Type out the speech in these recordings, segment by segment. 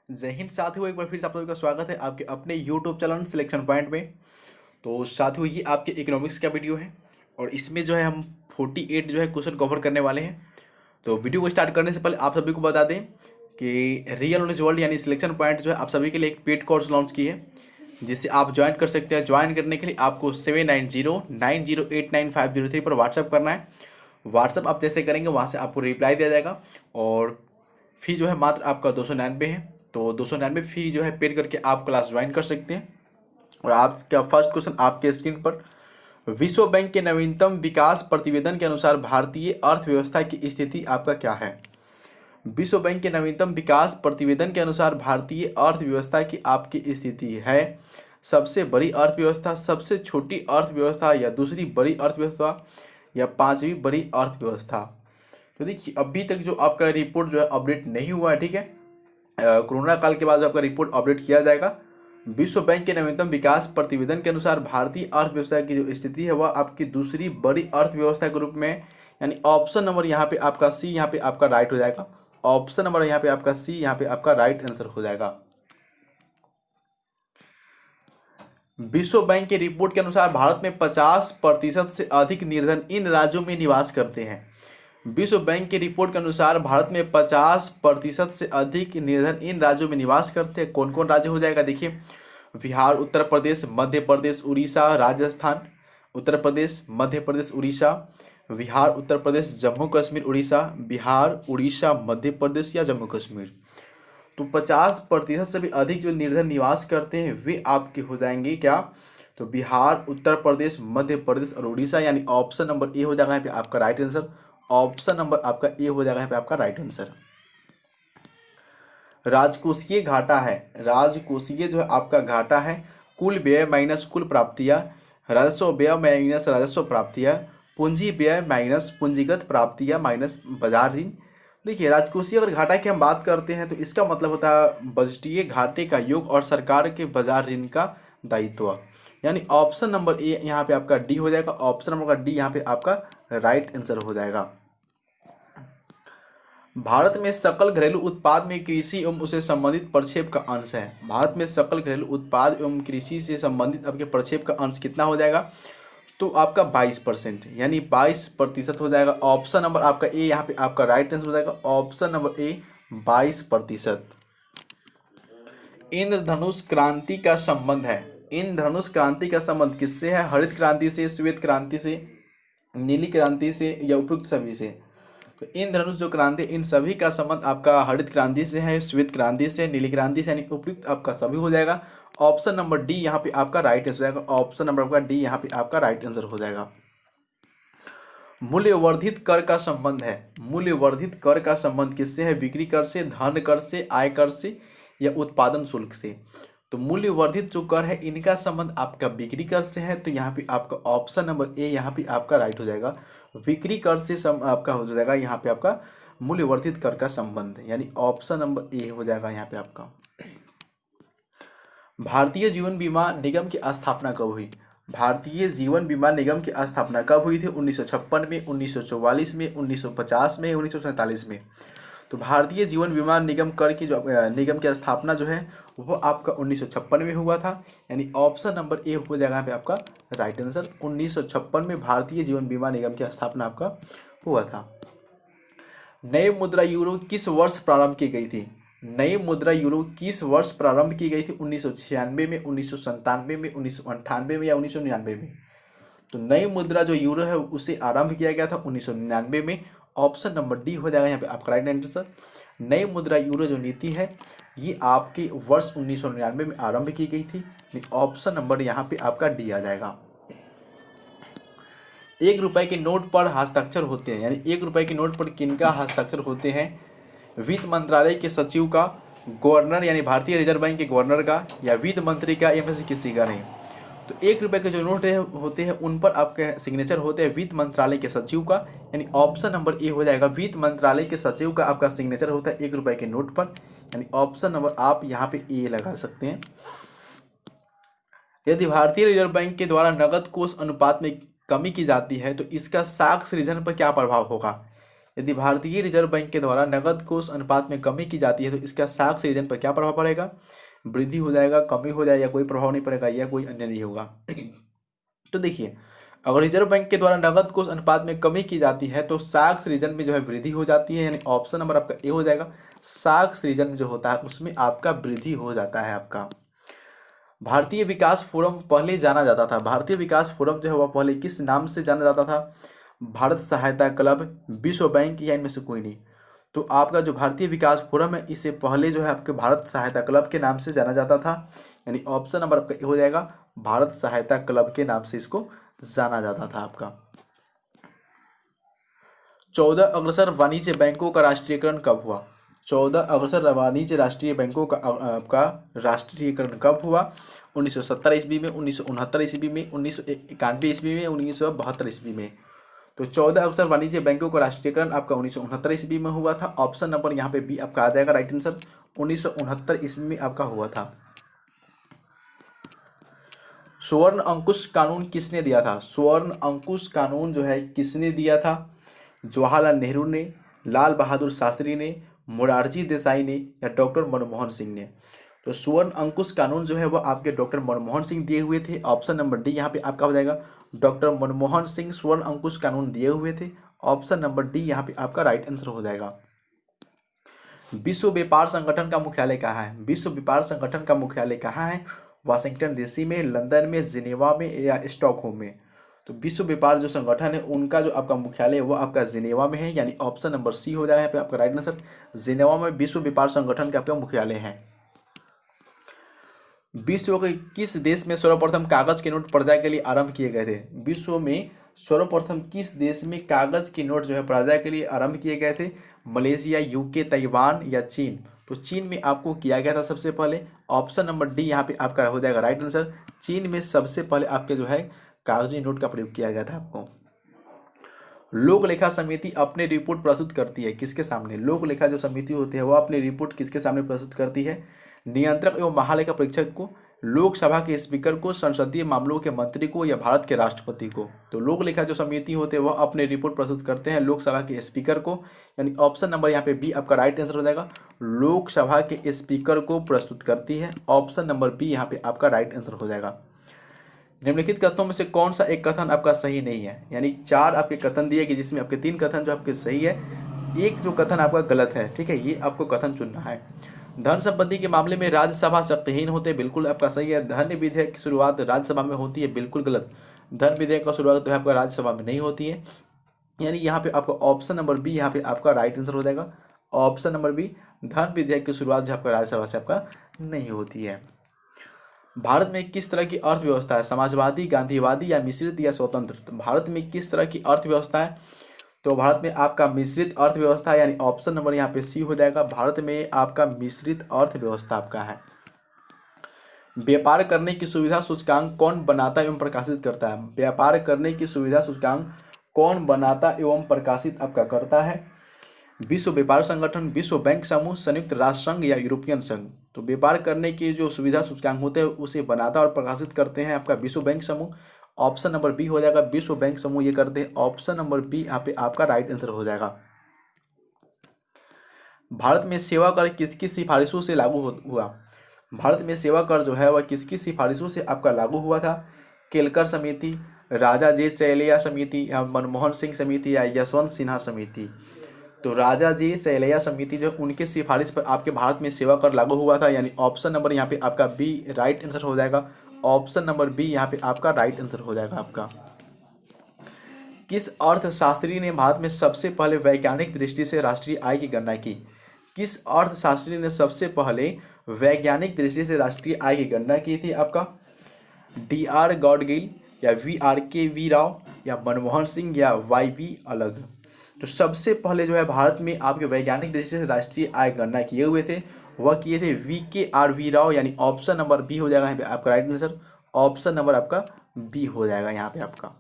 जय हिंद साथियों, एक बार फिर से आप लोगों का स्वागत है आपके अपने यूट्यूब चैनल सिलेक्शन पॉइंट में। तो साथियों, ये आपके इकोनॉमिक्स का वीडियो है और इसमें जो है हम 48 जो है क्वेश्चन कवर करने वाले हैं। तो वीडियो को स्टार्ट करने से पहले आप सभी को बता दें कि रियल नॉलेज वर्ल्ड यानी सिलेक्शन पॉइंट जो है आप सभी के लिए एक पेड कोर्स लॉन्च की है, जिससे आप ज्वाइन कर सकते हैं। ज्वाइन करने के लिए आपको 7909089503 पर व्हाट्सअप करना है। व्हाट्सअप आप जैसे करेंगे वहाँ से आपको रिप्लाई दिया जाएगा और फी जो है मात्र आपका 299 है। तो 299 फी जो है पेड करके आप क्लास ज्वाइन कर सकते हैं। और आपका फर्स्ट क्वेश्चन आपके स्क्रीन पर, विश्व बैंक के नवीनतम विकास प्रतिवेदन के अनुसार भारतीय अर्थव्यवस्था की स्थिति आपका क्या है। विश्व बैंक के नवीनतम विकास प्रतिवेदन के अनुसार भारतीय अर्थव्यवस्था की आपकी स्थिति है सबसे बड़ी अर्थव्यवस्था, सबसे छोटी अर्थव्यवस्था, या दूसरी बड़ी अर्थव्यवस्था, या पांचवी बड़ी अर्थव्यवस्था। तो देखिए, अभी तक जो आपका रिपोर्ट जो है अपडेट नहीं हुआ है, ठीक है। कोरोना काल के बाद जो आपका रिपोर्ट अपडेट किया जाएगा। विश्व बैंक के नवीनतम विकास प्रतिवेदन के अनुसार भारतीय अर्थव्यवस्था की जो स्थिति है वह आपकी दूसरी बड़ी अर्थव्यवस्था के रूप में, यानी ऑप्शन नंबर यहाँ पे आपका सी यहाँ पे आपका राइट हो जाएगा। ऑप्शन नंबर यहाँ पे आपका सी यहाँ पे आपका राइट आंसर हो जाएगा। विश्व बैंक की रिपोर्ट के अनुसार भारत में 50% से अधिक निर्धन इन राज्यों में निवास करते हैं। विश्व बैंक की रिपोर्ट के अनुसार भारत में 50% से अधिक निर्धन इन राज्यों में निवास करते हैं। कौन कौन राज्य हो जाएगा देखिए, बिहार, उत्तर प्रदेश, मध्य प्रदेश, उड़ीसा, राजस्थान। उत्तर प्रदेश, मध्य प्रदेश, उड़ीसा, बिहार, उत्तर प्रदेश, जम्मू कश्मीर, उड़ीसा, बिहार, उड़ीसा, मध्य प्रदेश या जम्मू कश्मीर। तो 50% से भी अधिक जो निर्धन निवास करते हैं वे आपके हो जाएंगे क्या, तो बिहार, उत्तर प्रदेश, मध्य प्रदेश और उड़ीसा, यानी ऑप्शन नंबर ए हो जाएगा यहाँ पे आपका राइट आंसर। ऑप्शन नंबर आपका ए हो जाएगा यहाँ पे आपका राइट आंसर। राजकोषीय घाटा है, राजकोषीय जो है आपका घाटा है कुल व्यय माइनस कुल प्राप्तियां, राजस्व व्यय माइनस राजस्व प्राप्तियां, पूंजी व्यय माइनस पूंजीगत प्राप्तियां माइनस बाजार ऋण। देखिए, राजकोषीय अगर घाटा की हम बात करते हैं तो इसका मतलब होता है बजटीय घाटे का योग और सरकार के बाजार ऋण का दायित्व, यानी ऑप्शन नंबर ए यहाँ पे आपका डी हो जाएगा। ऑप्शन नंबर का डी यहाँ पे आपका राइट आंसर हो जाएगा। भारत में सकल घरेलू उत्पाद में कृषि एवं उससे संबंधित प्रक्षेप का अंश है। भारत में सकल घरेलू उत्पाद एवं कृषि से संबंधित आपके प्रक्षेप का अंश कितना हो जाएगा, तो आपका 22%, यानी 22% हो जाएगा। ऑप्शन नंबर आपका ए यहाँ पे आपका राइट आंसर हो जाएगा। Option number A 22%। इंद्रधनुष क्रांति का संबंध है, इंद्रधनुष क्रांति का संबंध किससे है, हरित क्रांति से, श्वेत क्रांति से, नीली क्रांति से, या उपयुक्त सभी से। तो इंद्रधनुष जो क्रांति, इन सभी का संबंध आपका हरित क्रांति से है, श्वेत क्रांति से, नीली क्रांति से, यानी उपयुक्त आपका सभी हो जाएगा। ऑप्शन नंबर डी यहाँ पे आपका राइट आंसर हो जाएगा। ऑप्शन नंबर आपका डी यहाँ पे आपका राइट आंसर हो जाएगा। मूल्यवर्धित कर का संबंध है, मूल्यवर्धित कर का संबंध किससे है, बिक्री कर से, धन कर से, आय कर से, या उत्पादन शुल्क से। तो मूल्यवर्धित जो कर है इनका संबंध आपका बिक्री कर से है, तो यहाँ पे आपका ऑप्शन नंबर ए यहाँ पे आपका राइट हो जाएगा। बिक्री कर से आपका हो जाएगा यहाँ पे आपका मूल्यवर्धित कर का संबंध, यानी ऑप्शन नंबर ए हो जाएगा यहाँ पे आपका। भारतीय जीवन बीमा निगम की स्थापना कब हुई, भारतीय जीवन बीमा निगम की स्थापना कब हुई थी, 1956 में, 1944 में, 1950 में, 1947 में। तो भारतीय जीवन बीमा निगम कर की जो निगम की स्थापना जो है वो आपका 1956 में हुआ था, यानी ऑप्शन नंबर ए हो जाएगा यहाँ पे आपका राइट आंसर। 1956 में भारतीय जीवन बीमा निगम की स्थापना आपका हुआ था। नई मुद्रा यूरो किस वर्ष प्रारंभ की गई थी, नई मुद्रा यूरो किस वर्ष प्रारंभ की गई थी, 1996 में, 1997 में, 1998 में, या 1999 में। तो नई मुद्रा जो यूरो है उसे आरंभ किया गया था 1999 में। ऑप्शन नंबर डी हो जाएगा यहाँ पे आपका राइट आंसर। नई मुद्रा यूरो जो नीति है ये आपके वर्ष 1999 में आरंभ की गई थी। ऑप्शन नंबर यहाँ पे आपका डी आ जाएगा। 1 रुपए के नोट पर हस्ताक्षर होते हैं, यानी 1 रुपए के नोट पर किनका हस्ताक्षर होते हैं, वित्त मंत्रालय के सचिव का, गवर्नर यानी भारतीय रिजर्व बैंक के गवर्नर का, या वित्त मंत्री का, या फिर किसी का नहीं। तो 1 रुपए के जो नोट होते हैं उन पर आपके सिग्नेचर होते हैं वित्त मंत्रालय के सचिव का, यानी ऑप्शन नंबर ए हो जाएगा। वित्त मंत्रालय के सचिव का आपका सिग्नेचर होता है 1 रुपए के नोट पर, यानी ऑप्शन नंबर आप यहाँ पे ए लगा सकते हैं। यदि भारतीय रिजर्व बैंक के द्वारा नकद कोष अनुपात में कमी की जाती है तो इसका साख सृजन पर क्या प्रभाव होगा, यदि भारतीय रिजर्व बैंक के द्वारा नकद कोष अनुपात में कमी की जाती है तो इसका साख सृजन पर क्या प्रभाव पड़ेगा? वृद्धि हो जाएगा, कमी हो जाएगा, या कोई प्रभाव नहीं पड़ेगा, या कोई अन्य नहीं होगा। तो देखिए, अगर रिजर्व बैंक के द्वारा नकद कोष अनुपात में कमी की जाती है तो साख सृजन में जो है वृद्धि हो जाती है, यानी ऑप्शन नंबर आपका ए हो जाएगा। साख सृजन जो होता है उसमें आपका वृद्धि हो जाता है आपका। भारतीय विकास फोरम पहले जाना जाता था, भारतीय विकास फोरम जो है वह पहले किस नाम से जाना जाता था? भारत सहायता क्लब, विश्व बैंक, या इनमें से कोई नहीं? तो आपका जो भारतीय विकास फोरम है इसे पहले जो है आपके भारत सहायता क्लब के नाम से जाना जाता था, यानी ऑप्शन नंबर आपका ए हो जाएगा। भारत सहायता क्लब के नाम से इसको जाना जाता था आपका। 14 अग्रसर वाणिज्य बैंकों का राष्ट्रीयकरण कब हुआ? 14 अग्रसर वाणिज्य राष्ट्रीय बैंकों का आपका राष्ट्रीयकरण कब हुआ? 1970 ईस्वी में, 1969 ईस्वी में, 1991 ईस्वी में, 1972 ईस्वी में। तो 14 अग्रसर वाणिज्य बैंकों का राष्ट्रीयकरण आपका 1969 ईस्वी में हुआ था। ऑप्शन नंबर यहाँ पे बी आपका आ जाएगा राइट आंसर। 1969 ईस्वी में आपका हुआ था। स्वर्ण अंकुश कानून किसने दिया था? स्वर्ण अंकुश कानून जो है किसने दिया था? जवाहरलाल नेहरू ने, लाल बहादुर शास्त्री ने, मोरारजी देसाई ने, या डॉक्टर मनमोहन सिंह ने? तो स्वर्ण अंकुश कानून जो है वो आपके डॉक्टर मनमोहन सिंह दिए हुए थे। ऑप्शन नंबर डी यहाँ पे आपका हो जाएगा। डॉक्टर मनमोहन सिंह स्वर्ण अंकुश कानून दिए हुए थे। ऑप्शन नंबर डी यहाँ पे आपका राइट आंसर हो जाएगा। विश्व व्यापार संगठन का मुख्यालय कहाँ है? विश्व व्यापार संगठन का मुख्यालय कहाँ है? वाशिंगटन डीसी में, लंदन में, जिनेवा में, या स्टॉकहोम में? तो विश्व व्यापार जो संगठन है उनका जो आपका मुख्यालय है वो आपका जिनेवा में है, यानी ऑप्शन नंबर सी हो जाएगा यहाँ पे आपका राइट आंसर। जिनेवा में विश्व व्यापार संगठन का आपका मुख्यालय है। विश्व के किस देश में सर्वप्रथम कागज के नोट प्रजा के लिए आरंभ किए गए थे? विश्व में सर्वप्रथम किस देश में कागज के नोट जो है प्रजा के लिए आरंभ किए गए थे? मलेशिया, यूके, ताइवान, या चीन? तो चीन में आपको किया गया था सबसे पहले। ऑप्शन नंबर डी यहाँ पे आपका हो जाएगा राइट आंसर। चीन में सबसे पहले आपके जो है कागजी नोट का प्रयोग किया गया था आपको। लोक लेखा समिति अपने रिपोर्ट प्रस्तुत करती है किसके सामने? लोक लेखा जो समिति होती है वो अपनी रिपोर्ट किसके सामने प्रस्तुत करती है? नियंत्रक एवं महालेखा परीक्षक को, लोकसभा के स्पीकर को, संसदीय मामलों के मंत्री को, या भारत के राष्ट्रपति को? तो लोक लेखा जो समिति होते हैं वह अपने रिपोर्ट प्रस्तुत करते हैं लोकसभा के स्पीकर को, यानी ऑप्शन नंबर यहाँ पे बी आपका राइट आंसर हो जाएगा। लोकसभा के स्पीकर को प्रस्तुत करती है। ऑप्शन नंबर बी यहाँ पे आपका राइट आंसर हो जाएगा। निम्नलिखित कथनों में से कौन सा एक कथन आपका सही नहीं है? यानी 4 आपके कथन दिए गए जिसमें आपके 3 कथन जो आपके सही है, एक जो कथन आपका गलत है। ठीक है, ये आपको कथन चुनना है। धन संपत्ति के मामले में राज्यसभा शक्तिहीन होते, बिल्कुल आपका सही है। धन विधेयक की शुरुआत राज्यसभा में होती है, बिल्कुल गलत। धन विधेयक का शुरुआत जो है आपका राज्यसभा में नहीं होती है, यानी यहाँ पे आपका ऑप्शन नंबर बी यहाँ पे आपका राइट आंसर हो जाएगा। ऑप्शन नंबर बी, धन विधेयक की शुरुआत जो आपका राज्यसभा से आपका नहीं होती है। भारत में किस तरह की अर्थव्यवस्था है? समाजवादी, गांधीवादी, या मिश्रित, या स्वतंत्र? तो भारत में किस तरह की अर्थव्यवस्था है? तो भारत में आपका मिश्रित अर्थव्यवस्था है, यानी ऑप्शन नंबर यहाँ पे सी हो जाएगा। भारत में आपका मिश्रित अर्थव्यवस्था आपका है। व्यापार करने की सुविधा सूचकांक कौन बनाता एवं प्रकाशित करता है? व्यापार करने की सुविधा सूचकांक कौन बनाता एवं प्रकाशित आपका करता है? विश्व व्यापार संगठन, विश्व बैंक समूह, संयुक्त राष्ट्र संघ, या यूरोपियन संघ? तो व्यापार करने की जो सुविधा सूचकांक होते हैं उसे बनाता और प्रकाशित करते हैं आपका विश्व बैंक समूह। ऑप्शन नंबर बी हो जाएगा, विश्व बैंक समूह ये करते हैं। ऑप्शन नंबर बी यहाँ पे आपका राइट आंसर हो जाएगा। भारत में सेवा कर किसकी सिफारिशों से लागू हुआ? भारत में सेवा कर जो है वह किसकी सिफारिशों से आपका लागू हुआ था? केलकर समिति, राजा जे चैलिया समिति, या मनमोहन सिंह समिति, या यशवंत सिन्हा समिति? तो राजा जी चैलिया समिति जो उनके सिफारिश पर आपके भारत में सेवा कर लागू हुआ था, यानी ऑप्शन नंबर यहाँ पे आपका बी राइट आंसर हो जाएगा। ऑप्शन नंबर बी यहाँ पे आपका राइट आंसर हो जाएगा आपका। किस अर्थशास्त्री ने भारत में सबसे पहले वैज्ञानिक दृष्टि से राष्ट्रीय आय की गणना की? किस अर्थशास्त्री ने सबसे पहले वैज्ञानिक दृष्टि से राष्ट्रीय आय की गणना की थी? आपका DR गॉडगिल, या VRK वी राव, या मनमोहन सिंह, या YV अलग? तो सबसे पहले जो है भारत में आपके वैज्ञानिक दृष्टि से राष्ट्रीय आय गणना किए हुए थे वह किए थे VKR राव, यानी ऑप्शन नंबर बी हो जाएगा यहाँ पे आपका राइट आंसर। ऑप्शन नंबर आपका बी हो जाएगा यहाँ पे आपका।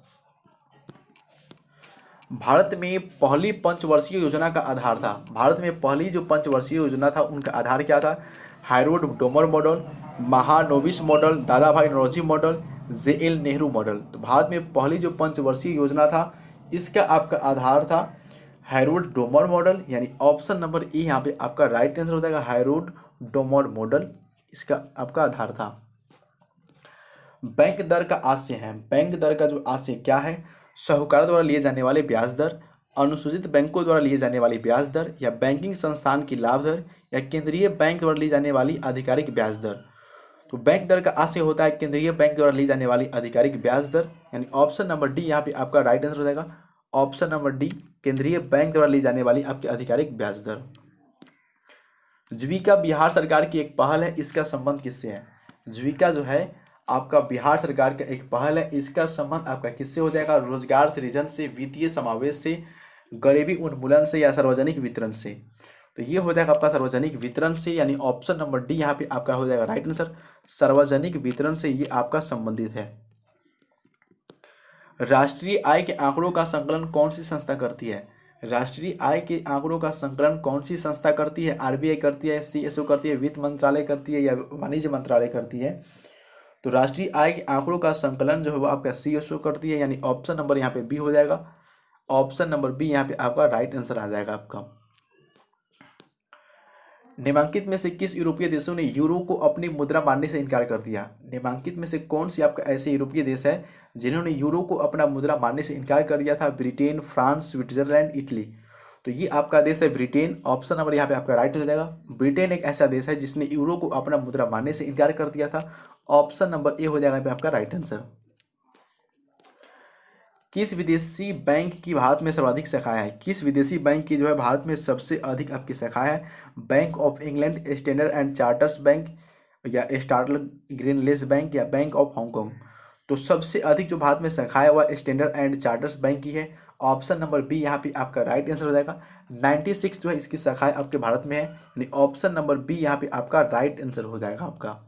भारत में पहली पंचवर्षीय योजना का आधार था। भारत में पहली जो पंचवर्षीय योजना था उनका आधार क्या था? Harold Domar model, Mahalanobis model, Dadabhai Naoroji model, JL Nehru model? तो भारत में पहली जो पंचवर्षीय योजना था इसका आपका आधार था हैरोल्ड डोमर मॉडल, यानी ऑप्शन नंबर ए यहाँ पे आपका राइट आंसर हो जाएगा। हैरोल्ड डोमर मॉडल इसका आपका आधार था। बैंक दर का आशय है, बैंक दर का जो आशय क्या है? साहूकार द्वारा लिए जाने वाले ब्याज दर, अनुसूचित बैंकों द्वारा लिए जाने वाली ब्याज दर, या बैंकिंग संस्थान की लाभ दर, या केंद्रीय बैंक द्वारा ली जाने वाली आधिकारिक ब्याज दर। तो बैंक दर का आशय होता है केंद्रीय बैंक द्वारा ली जाने वाली आधिकारिक ब्याज दर, यानी ऑप्शन नंबर डी यहाँ पे आपका राइट आंसर हो जाएगा। ऑप्शन नंबर डी, केंद्रीय बैंक द्वारा ली जाने वाली आपकी आधिकारिक ब्याज दर। जीविका बिहार सरकार की एक पहल है, इसका संबंध किससे है? जीविका जो है आपका बिहार सरकार का एक पहल है, इसका संबंध आपका किससे हो जाएगा? रोजगार सृजन से, वित्तीय समावेश से, गरीबी उन्मूलन से, या सार्वजनिक वितरण से। तो ये हो जाएगा आपका सार्वजनिक वितरण से, यानी ऑप्शन नंबर डी यहाँ पे आपका हो जाएगा राइट आंसर। सार्वजनिक वितरण से ये आपका संबंधित है। राष्ट्रीय आय के आंकड़ों का संकलन कौन सी संस्था करती है? राष्ट्रीय आय के आंकड़ों का संकलन कौन सी संस्था करती है? आरबीआई करती है, सीएसओ करती है, वित्त मंत्रालय करती है, या वाणिज्य मंत्रालय करती है? तो राष्ट्रीय आय के आंकड़ों का संकलन जो है वो आपका सीएसओ करती है, यानी ऑप्शन नंबर यहाँ पे बी हो जाएगा। ऑप्शन नंबर बी यहाँ पे आपका राइट आंसर आ जाएगा आपका। निम्नलिखित में से किस यूरोपीय देशों ने यूरो को अपनी मुद्रा मानने से इनकार कर दिया? निम्नलिखित में से कौन सी आपका ऐसे यूरोपीय देश है जिन्होंने यूरो को अपना मुद्रा मानने से इनकार कर दिया था? Britain, France, Switzerland, Italy. तो ये आपका देश है ब्रिटेन। ऑप्शन नंबर यहाँ पे आपका राइट हो जाएगा। ब्रिटेन एक ऐसा देश है जिसने यूरो को अपना मुद्रा मानने से इनकार कर दिया था। ऑप्शन नंबर ए हो जाएगा यहाँ पे आपका राइट आंसर। किस विदेशी बैंक की भारत में सर्वाधिक शाखाएं हैं? किस विदेशी बैंक की जो है भारत में सबसे अधिक आपकी शाखाएं हैं? Bank of England, standard and charters bank, या स्टार्टल ग्रीनलेस बैंक, या बैंक ऑफ हांगकांग। तो सबसे अधिक जो भारत में शाखाएं वह स्टैंडर्ड एंड चार्टर्स बैंक की है। ऑप्शन नंबर बी यहाँ पे आपका राइट आंसर हो जाएगा। 96 जो है इसकी शाखाएं आपके भारत में है, यानी ऑप्शन नंबर बी यहाँ पे आपका राइट आंसर हो जाएगा आपका।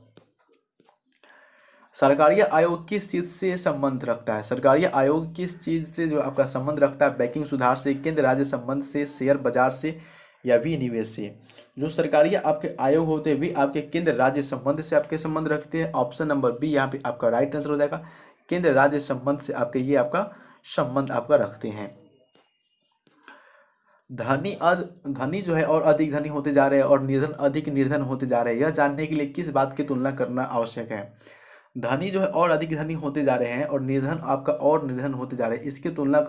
सरकारी आयोग किस चीज से संबंध रखता है? सरकारी आयोग किस चीज से जो आपका संबंध रखता है? बैंकिंग सुधार से, केंद्र राज्य संबंध से, शेयर बाजार से, या विनिवेश से। जो सरकारी आपके आयोग होते हैं वे आपके केंद्र राज्य संबंध से आपके संबंध रखते हैं। ऑप्शन नंबर बी यहाँ पे आपका राइट आंसर हो जाएगा। केंद्र राज्य संबंध से आपके ये आपका संबंध आपका रखते हैं। धनी जो है और अधिक धनी होते जा रहे हैं और निर्धन अधिक निर्धन होते जा रहे हैं, यह जानने के लिए किस बात की तुलना करना आवश्यक है? धनी जो है और अधिक धनी होते जा रहे हैं और निर्धन आपका और निर्धन होते जा रहे हैं, इसकी तुलना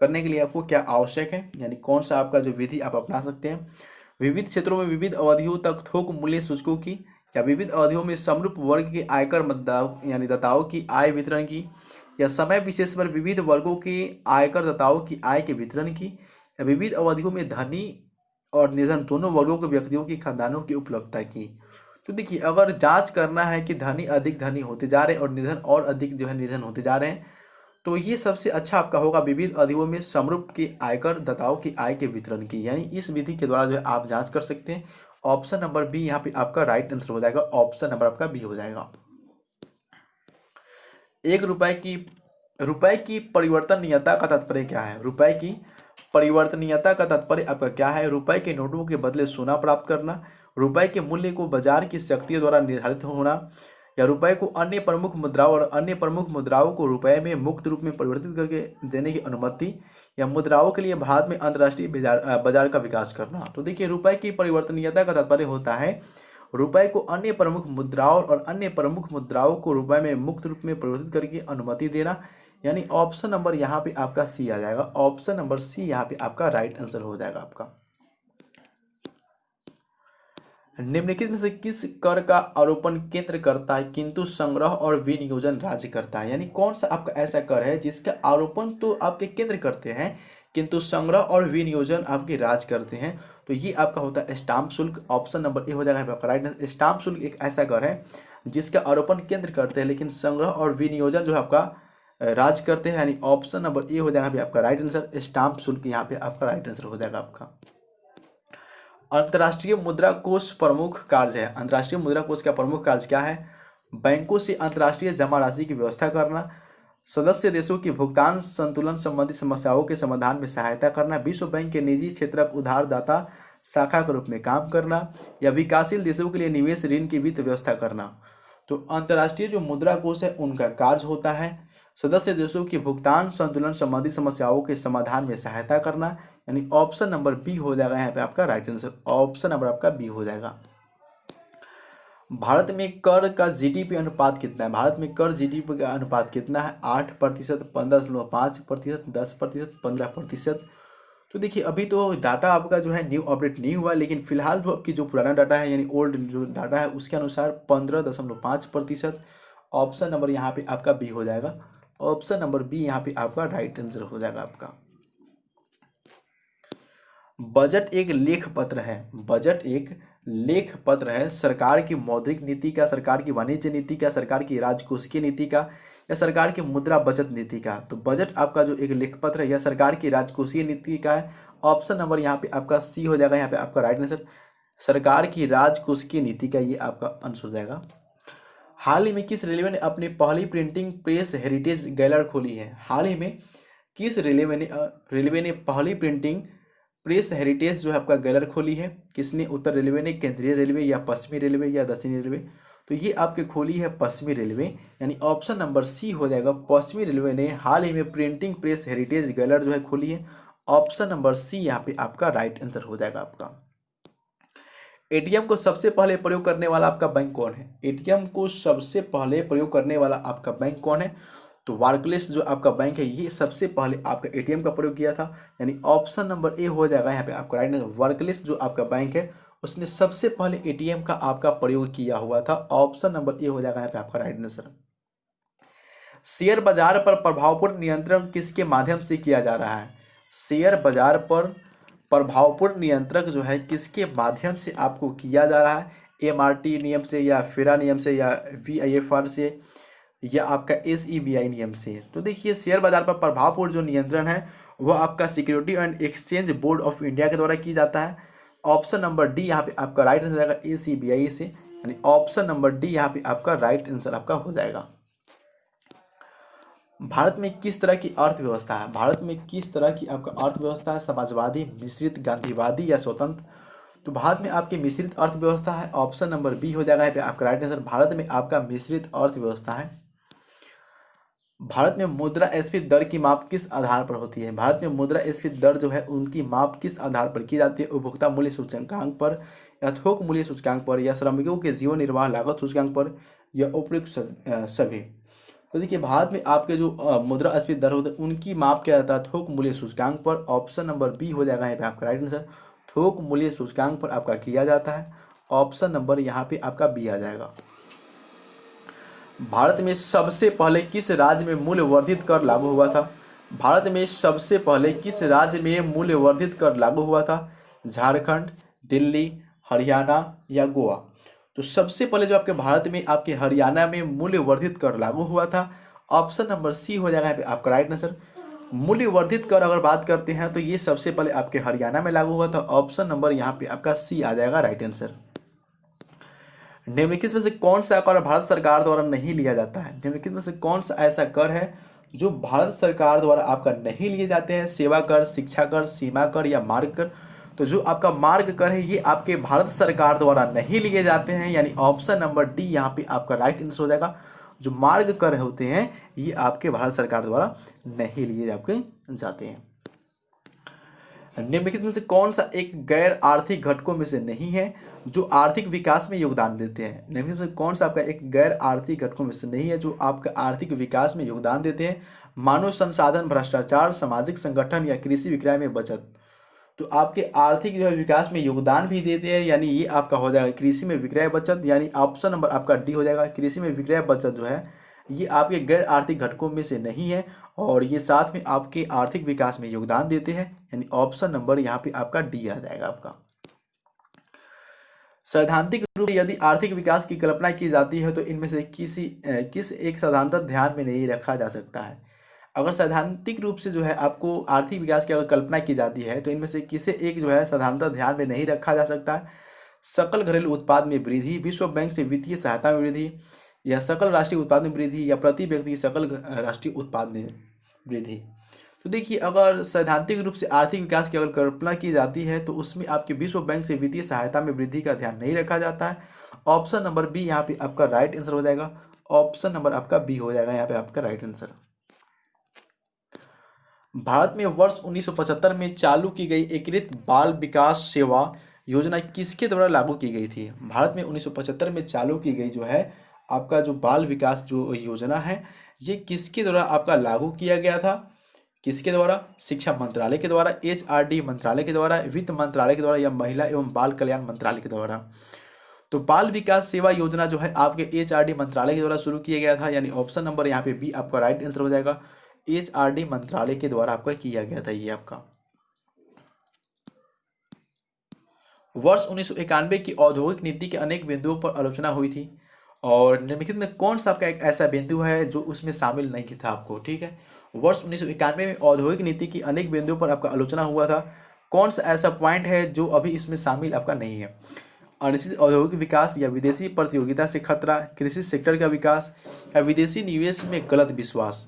करने के लिए आपको क्या आवश्यक है, यानी कौन सा आपका जो विधि आप अपना सकते हैं? विविध क्षेत्रों में विविध अवधियों तक थोक मूल्य सूचकों की, या विविध अवधियों में समरूप वर्ग के आयकर मतदाताओं यानी दाताओं की आय वितरण की, या समय विशेष पर विविध वर्गों के आयकर दाताओं की आय के वितरण की, या विविध अवधियों में धनी और निर्धन दोनों वर्गों के व्यक्तियों की खानदानों की उपलब्धता की। तो देखिए, अगर जांच करना है कि धनी अधिक धनी होते जा रहे हैं और निर्धन और अधिक जो है निर्धन होते जा रहे हैं, तो ये सबसे अच्छा आपका होगा विविध अवधियों में समरूप के आयकर दाताओं की आय के वितरण की, यानी इस विधि के द्वारा जो है आप जांच कर सकते हैं। ऑप्शन नंबर बी यहाँ पे आपका राइट आंसर हो जाएगा। ऑप्शन नंबर आपका बी हो जाएगा। एक रुपए की परिवर्तनीयता का तात्पर्य क्या है? रुपए की परिवर्तनीयता का तात्पर्य आपका क्या है? रुपए के नोटों के बदले सोना प्राप्त करना, रुपए के मूल्य को बाजार की शक्तियों द्वारा निर्धारित होना, या रुपए को अन्य प्रमुख मुद्राओं और अन्य प्रमुख मुद्राओं को रुपए में मुक्त रूप में परिवर्तित करके देने की अनुमति, या मुद्राओं के लिए भारत में अंतर्राष्ट्रीय बाजार का विकास करना। तो देखिए, रुपए की परिवर्तनीयता का तात्पर्य होता है रुपए को अन्य प्रमुख मुद्राओं और अन्य प्रमुख मुद्राओं को रुपए में मुक्त रूप में परिवर्तित करके अनुमति देना, यानी ऑप्शन नंबर यहाँ पे आपका सी आ जाएगा। ऑप्शन नंबर सी यहाँ पे आपका राइट आंसर हो जाएगा आपका। निम्नलिखित में से किस कर का आरोपण केंद्र करता है किंतु संग्रह और विनियोजन राज्य करता है? यानी कौन सा आपका ऐसा कर है जिसका आरोपण तो आपके केंद्र करते हैं किंतु संग्रह और विनियोजन आपके राज्य करते हैं? तो ये आपका होता है स्टाम्प शुल्क। ऑप्शन नंबर ए हो जाएगा आपका राइट आंसर। स्टाम्प शुल्क एक ऐसा कर है जिसका आरोपण केंद्र करते हैं लेकिन संग्रह और विनियोजन जो है आपका राज्य करते हैं, यानी ऑप्शन नंबर ए हो जाएगा आपका राइट आंसर। स्टाम्प शुल्क यहाँ पे आपका राइट आंसर हो जाएगा आपका। अंतर्राष्ट्रीय मुद्रा कोष प्रमुख कार्य है। अंतर्राष्ट्रीय मुद्रा कोष का प्रमुख कार्य क्या है? बैंकों से अंतर्राष्ट्रीय जमा राशि की व्यवस्था करना, सदस्य देशों की भुगतान संतुलन संबंधी समस्याओं के समाधान में सहायता करना, विश्व बैंक के निजी क्षेत्र उधारदाता शाखा के रूप में काम करना, या विकासशील देशों के लिए निवेश ऋण की वित्त व्यवस्था करना। तो अंतर्राष्ट्रीय जो मुद्रा कोष है उनका कार्य होता है सदस्य देशों की भुगतान संतुलन संबंधी समस्याओं के समाधान में सहायता करना, यानी ऑप्शन नंबर बी हो जाएगा यहाँ पे आपका राइट आंसर। ऑप्शन नंबर आपका बी हो जाएगा। भारत में कर का जीडीपी अनुपात कितना है? भारत में कर जीडीपी का अनुपात कितना है? 8%, 15.5%, 10%, 15%। तो देखिए अभी तो डाटा आपका जो है न्यू अपडेट नहीं हुआ, लेकिन फिलहाल जो आपकी जो पुराना डाटा है यानी ओल्ड जो डाटा है उसके अनुसार 15.5%। ऑप्शन नंबर यहाँ पे आपका बी हो जाएगा। ऑप्शन नंबर बी यहाँ पे आपका राइट आंसर हो जाएगा आपका। बजट एक लेख पत्र है। बजट एक लेख पत्र है सरकार की मौद्रिक नीति का, सरकार की वाणिज्य नीति का, सरकार की राजकोषीय नीति का, या सरकार की मुद्रा बचत नीति का। तो बजट आपका जो एक लेख पत्र है यह सरकार की राजकोषीय नीति का है। ऑप्शन नंबर यहाँ पे आपका सी हो जाएगा यहाँ पे आपका राइट आंसर। सरकार की राजकोषीय नीति का ये आपका आंसर हो जाएगा। हाल ही में किस रेलवे ने अपनी पहली प्रिंटिंग प्रेस हेरिटेज गैलर खोली है? हाल ही में किस रेलवे ने पहली प्रिंटिंग प्रेस हेरिटेज जो है आपका गैलर खोली है? किसने? उत्तर रेलवे ने, केंद्रीय रेलवे, या पश्चिमी रेलवे, या दक्षिणी रेलवे? तो ये आपके खोली है पश्चिमी रेलवे, यानी ऑप्शन नंबर सी हो जाएगा। पश्चिमी रेलवे ने हाल ही में प्रिंटिंग प्रेस हेरिटेज गैलर जो है खोली है। ऑप्शन नंबर सी यहाँ पे आपका राइट आंसर हो जाएगा आपका। एटीएम को सबसे पहले प्रयोग करने वाला आपका बैंक कौन है? एटीएम को सबसे पहले प्रयोग करने वाला आपका बैंक कौन है? तो बार्कलेस जो आपका बैंक है ये सबसे पहले आपका एटीएम का प्रयोग किया था, यानी ऑप्शन नंबर ए हो जाएगा यहाँ पे आपका राइट आंसर। बार्कलेस जो आपका बैंक है उसने सबसे पहले एटीएम का आपका प्रयोग किया हुआ था। ऑप्शन नंबर ए हो जाएगा यहाँ पे आपका राइट आंसर। शेयर बाजार पर प्रभावपूर्ण नियंत्रण किसके माध्यम से किया जा रहा है? शेयर बाजार पर प्रभावपूर्ण नियंत्रक जो है किसके माध्यम से आपको किया जा रहा है? एमआरटी नियम से, या फेरा नियम से, या वीआईएफआर से, या आपका एसईबीआई नियम से? तो देखिए शेयर बाजार पर प्रभावपूर्ण जो नियंत्रण है वह आपका security and exchange board of India के द्वारा की जाता है। ऑप्शन नंबर डी यहाँ पे आपका राइट आंसर जाएगा एसईबीआई से, यानी ऑप्शन नंबर डी यहाँ पे आपका राइट आंसर आपका हो जाएगा। भारत में किस तरह की अर्थव्यवस्था है? भारत में किस तरह की आपका अर्थव्यवस्था है? समाजवादी, मिश्रित, गांधीवादी, या स्वतंत्र? तो भारत में आपकी मिश्रित अर्थव्यवस्था है। ऑप्शन नंबर बी हो जाएगा यहाँ पे आपका राइट आंसर। भारत में आपका मिश्रित अर्थव्यवस्था है। भारत में मुद्रास्फीति दर की माप किस आधार पर होती है? भारत में मुद्रास्फीति दर जो है उनकी माप किस आधार पर की जाती है? उपभोक्ता मूल्य सूचकांक पर, या थोक मूल्य सूचकांक पर, या श्रमिकों के जीवन निर्वाह लागत सूचकांक पर, या उपयुक्त सभी? तो देखिए भारत में आपके जो मुद्रास्फीति दर होते हैं उनकी माप किया जाता है थोक मूल्य सूचकांक पर। ऑप्शन नंबर बी हो जाएगा यहाँ पे आपका राइट आंसर। थोक मूल्य सूचकांक पर आपका किया जाता है। ऑप्शन नंबर यहाँ पे आपका बी आ जाएगा। भारत में सबसे पहले किस राज्य में मूल्य वर्धित कर लागू हुआ था? भारत में सबसे पहले किस राज्य में मूल्य वर्धित कर लागू हुआ था? झारखंड, दिल्ली, हरियाणा, या गोवा? तो सबसे पहले जो आपके भारत में आपके हरियाणा में मूल्य वर्धित कर लागू हुआ था। ऑप्शन नंबर सी हो जाएगा यहाँ पे आपका राइट आंसर। मूल्य वर्धित कर अगर बात करते हैं तो ये सबसे पहले आपके हरियाणा में लागू हुआ था। ऑप्शन नंबर यहाँ पे आपका सी आ जाएगा राइट आंसर। निम्नलिखित में से कौन सा कर भारत सरकार द्वारा नहीं लिया जाता है? निम्नलिखित में से कौन सा ऐसा कर है जो भारत सरकार द्वारा आपका नहीं लिए जाते हैं? सेवा कर, शिक्षा कर, सीमा कर, या मार्ग कर? तो जो आपका मार्ग कर है ये आपके भारत सरकार द्वारा नहीं लिए जाते हैं, यानी ऑप्शन नंबर डी यहाँ पे आपका राइट आंसर हो जाएगा। जो मार्ग कर होते हैं ये आपके भारत सरकार द्वारा नहीं लिए आपके जाते हैं। निम्नलिखित में से कौन सा एक गैर आर्थिक घटकों में से नहीं है जो आर्थिक विकास में योगदान देते हैं? निम्नलिखित में से कौन सा आपका एक गैर आर्थिक घटकों में से नहीं है जो आपका आर्थिक विकास में योगदान देते हैं? मानव संसाधन, भ्रष्टाचार, सामाजिक संगठन, या कृषि विक्रय में बचत? तो आपके आर्थिक जो है विकास में योगदान भी देते हैं, यानी ये आपका हो जाएगा कृषि में विक्रय बचत, यानी ऑप्शन नंबर आपका डी हो जाएगा। कृषि में विक्रय बचत जो है ये आपके गैर आर्थिक घटकों में से नहीं है और ये साथ में आपके आर्थिक विकास में योगदान देते हैं, यानी ऑप्शन नंबर यहाँ पे आपका डी आ जाएगा आपका। सैद्धांतिक रूप से यदि आर्थिक विकास की कल्पना की जाती है तो इनमें से किस एक साधारणतः ध्यान में नहीं रखा जा सकता है? अगर सैद्धांतिक रूप से जो है आपको आर्थिक विकास की अगर कल्पना की जाती है तो इनमें से किसे एक जो है साधारणतः ध्यान में नहीं रखा जा सकता है? सकल घरेलू उत्पाद में वृद्धि, विश्व बैंक से वित्तीय सहायता में वृद्धि, या सकल राष्ट्रीय उत्पाद में वृद्धि, या प्रति व्यक्ति सकल राष्ट्रीय उत्पाद में वृद्धि? तो देखिए अगर सैद्धांतिक रूप से आर्थिक विकास की अगर कल्पना की जाती है तो उसमें आपके विश्व बैंक से वित्तीय सहायता में वृद्धि का ध्यान नहीं रखा जाता है। ऑप्शन नंबर बी यहाँ पे आपका राइट आंसर हो जाएगा। ऑप्शन नंबर आपका बी हो जाएगा यहाँ पे आपका राइट आंसर। भारत में वर्ष 1975 में चालू की गई एकीकृत बाल विकास सेवा योजना किसके द्वारा लागू की गई थी? भारत में 1975 में चालू की गई जो है आपका जो बाल विकास जो योजना है, ये किसके द्वारा आपका लागू किया गया था? किसके द्वारा? शिक्षा मंत्रालय के द्वारा, एचआरडी मंत्रालय के द्वारा, वित्त मंत्रालय के द्वारा या महिला एवं बाल कल्याण मंत्रालय के द्वारा? तो बाल विकास सेवा योजना जो है आपके एचआरडी मंत्रालय के द्वारा शुरू किया गया था, यानी ऑप्शन नंबर यहाँ पे बी आपका राइट आंसर हो जाएगा। एचआरडी मंत्रालय के द्वारा आपका किया गया था ये आपका। वर्ष 1991 की औद्योगिक नीति के अनेक बिंदुओं पर आलोचना हुई थी, और निम्नलिखित में कौन सा आपका एक ऐसा बिंदु है जो उसमें शामिल नहीं था आपको? ठीक है, वर्ष 1991 में औद्योगिक नीति की अनेक बिंदुओं पर आपका आलोचना हुआ था, कौन सा ऐसा पॉइंट है जो अभी इसमें शामिल आपका नहीं है? अनिश्चित औद्योगिक विकास, या विदेशी प्रतियोगिता से खतरा, कृषि सेक्टर का विकास, या विदेशी निवेश में गलत विश्वास?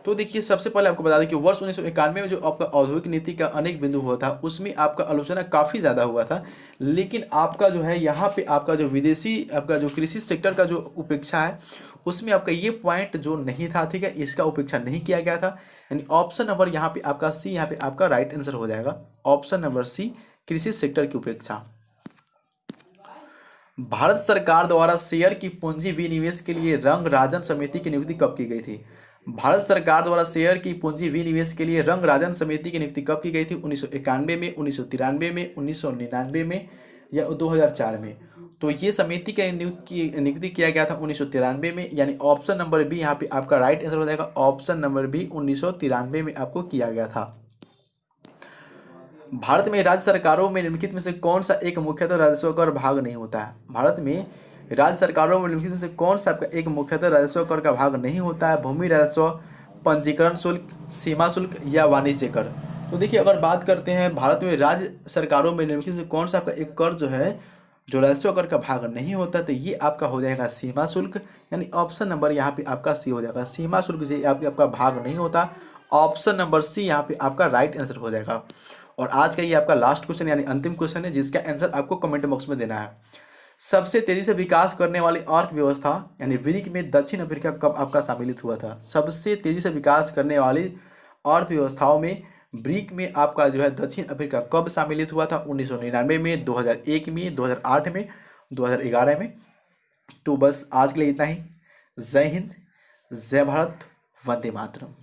तो देखिए, सबसे पहले आपको बता दें कि वर्ष 1991 में जो आपका औद्योगिक नीति का अनेक बिंदु हुआ था उसमें आपका आलोचना काफ़ी ज़्यादा हुआ था, लेकिन आपका जो है यहाँ पे आपका जो विदेशी आपका जो कृषि सेक्टर का जो उपेक्षा है उसमें आपका ये पॉइंट जो नहीं था, ठीक है, इसका उपेक्षा नहीं किया गया था, यानी ऑप्शन नंबर यहाँ पे आपका सी यहाँ पे आपका राइट आंसर हो जाएगा। ऑप्शन नंबर सी, कृषि सेक्टर की उपेक्षा। भारत सरकार द्वारा शेयर की पूंजी विनिवेश के लिए रंग राजन समिति की नियुक्ति कब की गई थी? भारत सरकार द्वारा शेयर की पूंजी विनिवेश के लिए रंग राजन समिति की नियुक्ति कब की गई थी? 1991 में, 1993 में, 1999 में या 2004 में? तो ये समिति का नियुक्ति किया गया था 1993 में, यानी ऑप्शन नंबर बी यहाँ पे आपका राइट आंसर हो जाएगा। ऑप्शन नंबर बी 1993 में आपको किया गया था। भारत में राज्य सरकारों में निम्नलिखित में से कौन सा एक मुख्यतः राजस्व कर भाग नहीं होता है? भारत में राज्य सरकारों में निम्नलिखित में से कौन सा आपका एक मुख्यतः राजस्व कर का भाग नहीं होता है? भूमि राजस्व, पंजीकरण शुल्क, सीमा शुल्क या वाणिज्य कर? तो देखिए, अगर बात करते हैं भारत में राज्य सरकारों में निम्नलिखित में से कौन सा आपका एक कर जो है जो राजस्व कर का भाग नहीं होता, तो ये आपका हो जाएगा सीमा शुल्क, यानी ऑप्शन नंबर यहाँ पे आपका सी हो जाएगा। सीमा शुल्क से आपका भाग नहीं होता, ऑप्शन नंबर सी यहाँ पे आपका राइट आंसर हो जाएगा। और आज का ये आपका लास्ट क्वेश्चन यानी अंतिम क्वेश्चन है, जिसका आंसर आपको कमेंट बॉक्स में देना है। सबसे तेजी से विकास करने वाली अर्थव्यवस्था यानी ब्रिक में दक्षिण अफ्रीका कब आपका सम्मिलित हुआ था? सबसे तेजी से विकास करने वाली अर्थव्यवस्थाओं में ब्रिक में आपका जो है दक्षिण अफ्रीका कब सम्मिलित हुआ था? 1999 में, 2001 में, 2008 में, 2011 में? तो बस आज के लिए इतना ही। जय हिंद, जय भारत, वंदे मातरम।